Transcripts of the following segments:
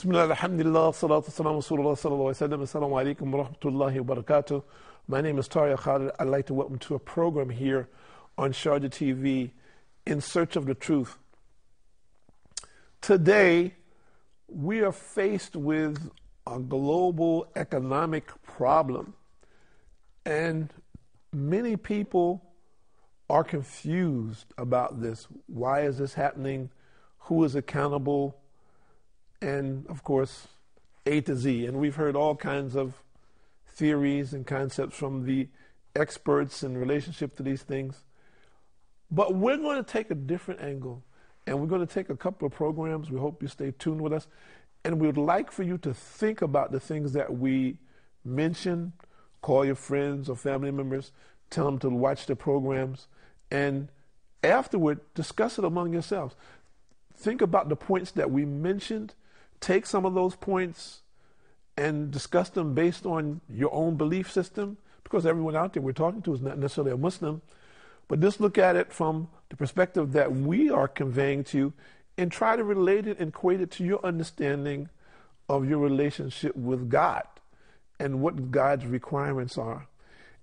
Bismillah, alhamdulillah, salatu salam, rasulullah sallallahu alayhi wa sallam, assalamu alaikum wa rahmatullahi wa barakatuh. My name is Tahir, Khalid. I'd like to welcome to a program here on Sharjah TV, In Search of the Truth. Today, we are faced with a global economic problem, and many people are confused about this. Why is this happening? Who is accountable? And of course, A to Z. And we've heard all kinds of theories and concepts from the experts in relationship to these things. But we're going to take a different angle, and we're going to take a couple of programs. We hope you stay tuned with us. And we would like for you to think about the things that we mention. Call your friends or family members, tell them to watch the programs, and afterward, discuss it among yourselves. Think about the points that we mentioned. Take some of those points and discuss them based on your own belief system, because everyone out there we're talking to is not necessarily a Muslim. But just look at it from the perspective that we are conveying to you and try to relate it and equate it to your understanding of your relationship with God and what God's requirements are.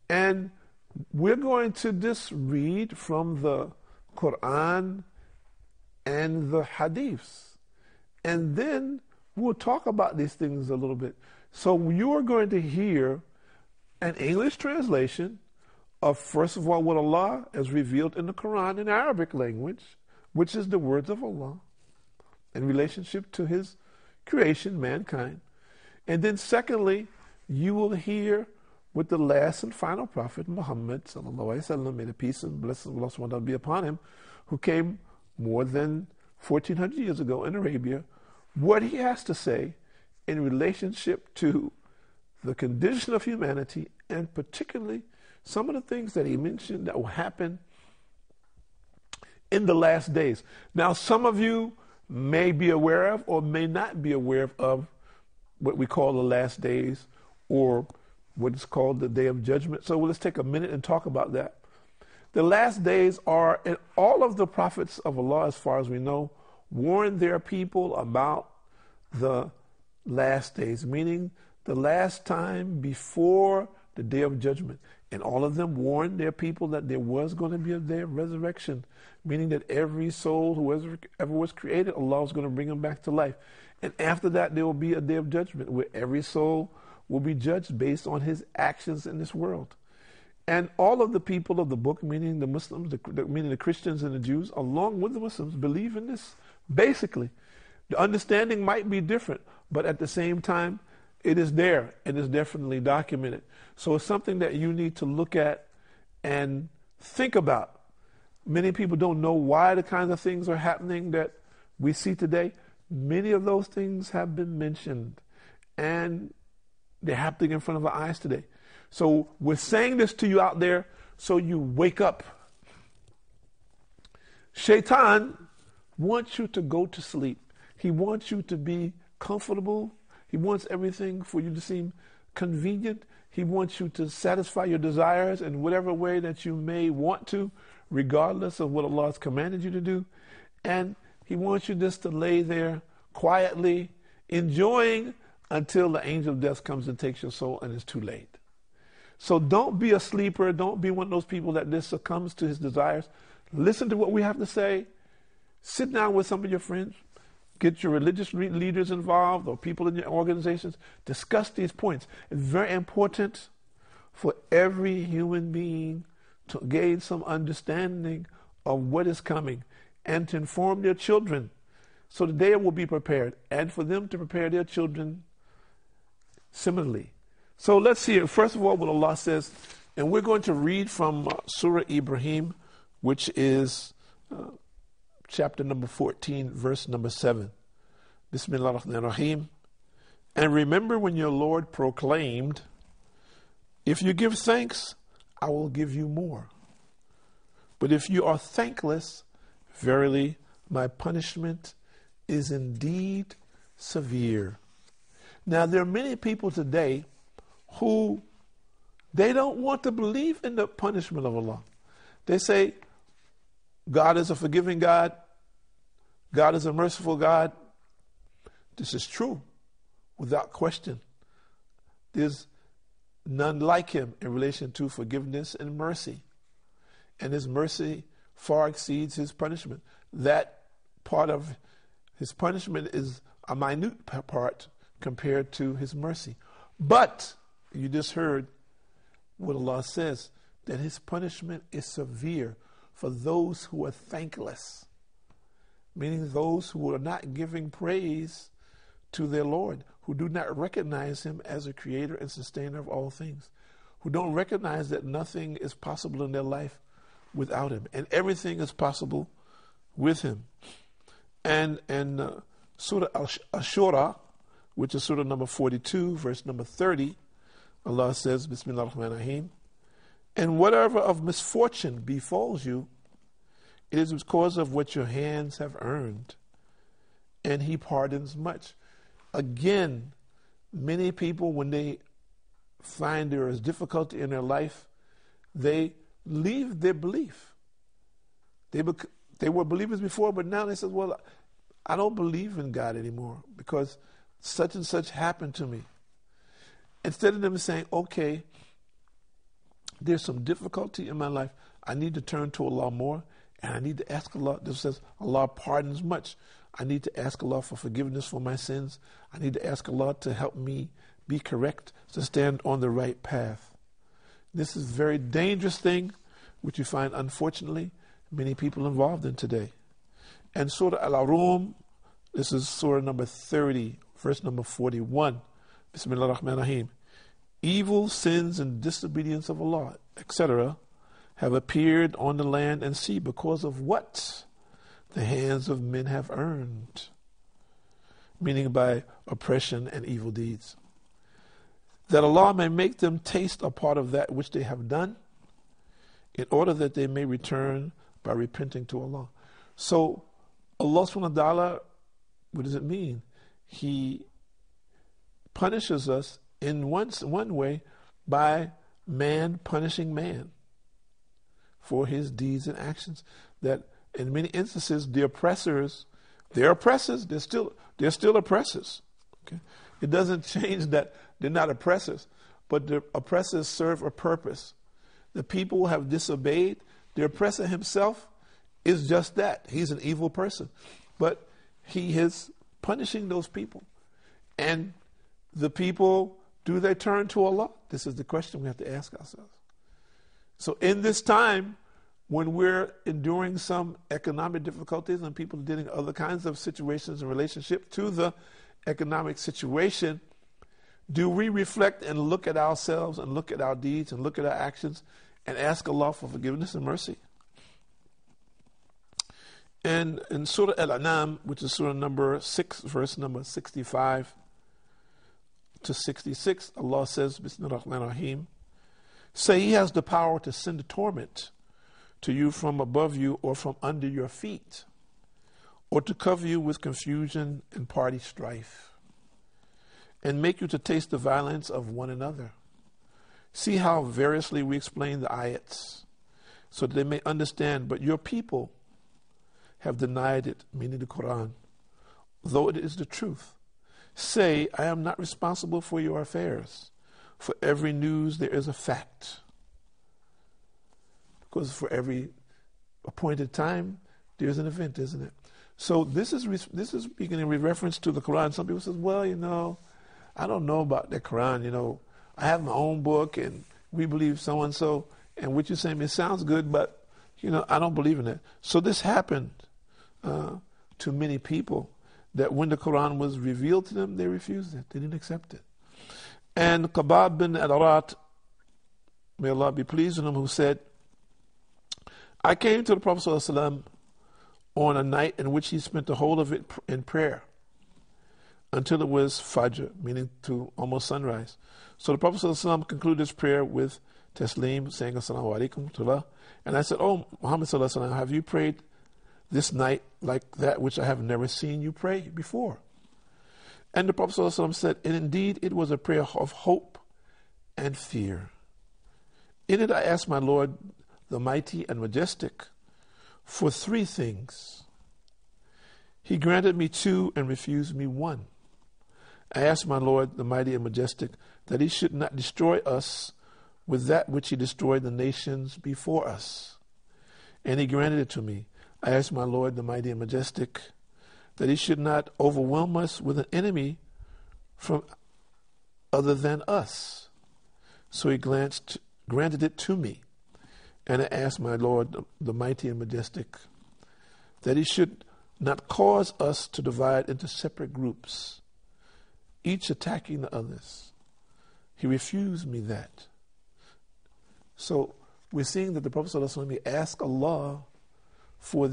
And we're going to just read from the Quran and the Hadiths. And then we'll talk about these things a little bit. So you're going to hear an English translation of, first of all, what Allah has revealed in the Quran in Arabic language, which is the words of Allah in relationship to His creation, mankind. And then secondly, you will hear what the last and final Prophet Muhammad, sallallahu alaihi wasallam, may the peace and blessings of Allah subhanahu wa ta'ala be upon him, who came more than 1400 years ago in Arabia, what he has to say in relationship to the condition of humanity, and particularly some of the things that he mentioned that will happen in the last days. Now, some of you may be aware of or may not be aware of what we call the last days, or what is called the Day of Judgment. So let's take a minute and talk about that. The last days are, and all of the prophets of Allah, as far as we know, warned their people about the last days, meaning the last time before the Day of Judgment. And all of them warned their people that there was going to be a day of resurrection, meaning that every soul who ever was created, Allah was going to bring them back to life. And after that, there will be a day of judgment where every soul will be judged based on his actions in this world. And all of the people of the book, meaning the Muslims, meaning the Christians and the Jews, along with the Muslims, believe in this. Basically, the understanding might be different, but at the same time, it is there. It is definitely documented. So it's something that you need to look at and think about. Many people don't know why the kinds of things are happening that we see today. Many of those things have been mentioned, and they're happening in front of our eyes today. So we're saying this to you out there so you wake up. Shaitan wants you to go to sleep. He wants you to be comfortable. He wants everything for you to seem convenient. He wants you to satisfy your desires in whatever way that you may want to, regardless of what Allah has commanded you to do. And he wants you just to lay there quietly, enjoying until the angel of death comes and takes your soul, and it's too late. So don't be a sleeper. Don't be one of those people that just succumbs to his desires. Listen to what we have to say. Sit down with some of your friends. Get your religious leaders involved or people in your organizations. Discuss these points. It's very important for every human being to gain some understanding of what is coming and to inform their children so that they will be prepared, and for them to prepare their children similarly. So let's see, first of all, what Allah says, and we're going to read from Surah Ibrahim, which is chapter number 14, verse number 7. Bismillah ar-Rahman ar-Rahim. And remember when your Lord proclaimed, if you give thanks, I will give you more. But if you are thankless, verily, my punishment is indeed severe. Now, there are many people today who they don't want to believe in the punishment of Allah. They say, God is a forgiving God. God is a merciful God. This is true. without question. There's none like him in relation to forgiveness and mercy. And his mercy far exceeds his punishment. That part of his punishment is a minute part compared to his mercy. But you just heard what Allah says, that his punishment is severe for those who are thankless, meaning those who are not giving praise to their Lord, who do not recognize him as a creator and sustainer of all things, who don't recognize that nothing is possible in their life without him, and everything is possible with him. And Surah Ash-Shura, which is Surah number 42, verse number 30, Allah says, Bismillah ar-Rahman ar-Rahim, and whatever of misfortune befalls you, it is because of what your hands have earned, and he pardons much. Again, many people, when they find there is difficulty in their life, they leave their belief. They were believers before, but now they say, well, I don't believe in God anymore because such and such happened to me. Instead of them saying, okay, there's some difficulty in my life, I need to turn to Allah more, and I need to ask Allah. This says Allah pardons much. I need to ask Allah for forgiveness for my sins. I need to ask Allah to help me be correct, to stand on the right path. This is a very dangerous thing, which you find, unfortunately, many people involved in today. And Surah Al-Arum, this is Surah number 30, verse number 41. Bismillah ar-Rahman ar-Rahim. Evil, sins, and disobedience of Allah, etc., have appeared on the land and sea because of what the hands of men have earned, meaning by oppression and evil deeds, that Allah may make them taste a part of that which they have done, in order that they may return by repenting to Allah. So Allah subhanahu wa ta'ala, what does it mean? He punishes us in one way by man punishing man for his deeds and actions. That in many instances, the oppressors, they're oppressors, they're still oppressors. Okay? It doesn't change that they're not oppressors, but the oppressors serve a purpose. The people have disobeyed. The oppressor himself is just that. He's an evil person. But he is punishing those people. And the people, do they turn to Allah? This is the question we have to ask ourselves. So in this time, when we're enduring some economic difficulties and people are dealing with other kinds of situations in relationship to the economic situation, do we reflect and look at ourselves and look at our deeds and look at our actions and ask Allah for forgiveness and mercy? And in Surah Al-An'am, which is Surah number 6, verse number 65 to 66, Allah says, Bismillah ar-Rahman ar-Rahim, say he has the power to send a torment to you from above you or from under your feet, or to cover you with confusion and party strife, and make you to taste the violence of one another. See how variously we explain the ayats, so that they may understand. But your people have denied it, meaning the Quran, though it is the truth. Say, I am not responsible for your affairs. For every news there is a fact. Because for every appointed time, there's an event, isn't it? So this is speaking in reference to the Quran. Some people say, well, I don't know about the Quran. I have my own book, and we believe so-and-so. And what you're saying, it sounds good, but, I don't believe in it. So this happened to many people, that when the Quran was revealed to them, they refused it. They didn't accept it. And Qabab bin Al-Arat, may Allah be pleased with him, who said, I came to the Prophet ﷺ on a night in which he spent the whole of it in prayer until it was Fajr, meaning to almost sunrise. So the Prophet ﷺ concluded his prayer with Taslim, saying, Assalamu alaikum to Allah. And I said, oh, Muhammad ﷺ, have you prayed this night like that which I have never seen you pray before? And the Prophet ﷺ said, and indeed it was a prayer of hope and fear. In it I asked my Lord, the mighty and majestic, for 3 things. He granted me 2 and refused me 1. I asked my Lord, the mighty and majestic, that he should not destroy us with that which he destroyed the nations before us. And he granted it to me. I asked my Lord, the mighty and majestic, that he should not overwhelm us with an enemy from other than us. So he granted it to me. And I asked my Lord, the mighty and majestic, that he should not cause us to divide into separate groups, each attacking the others. He refused me that. So we're seeing that the Prophet ﷺ asked Allah for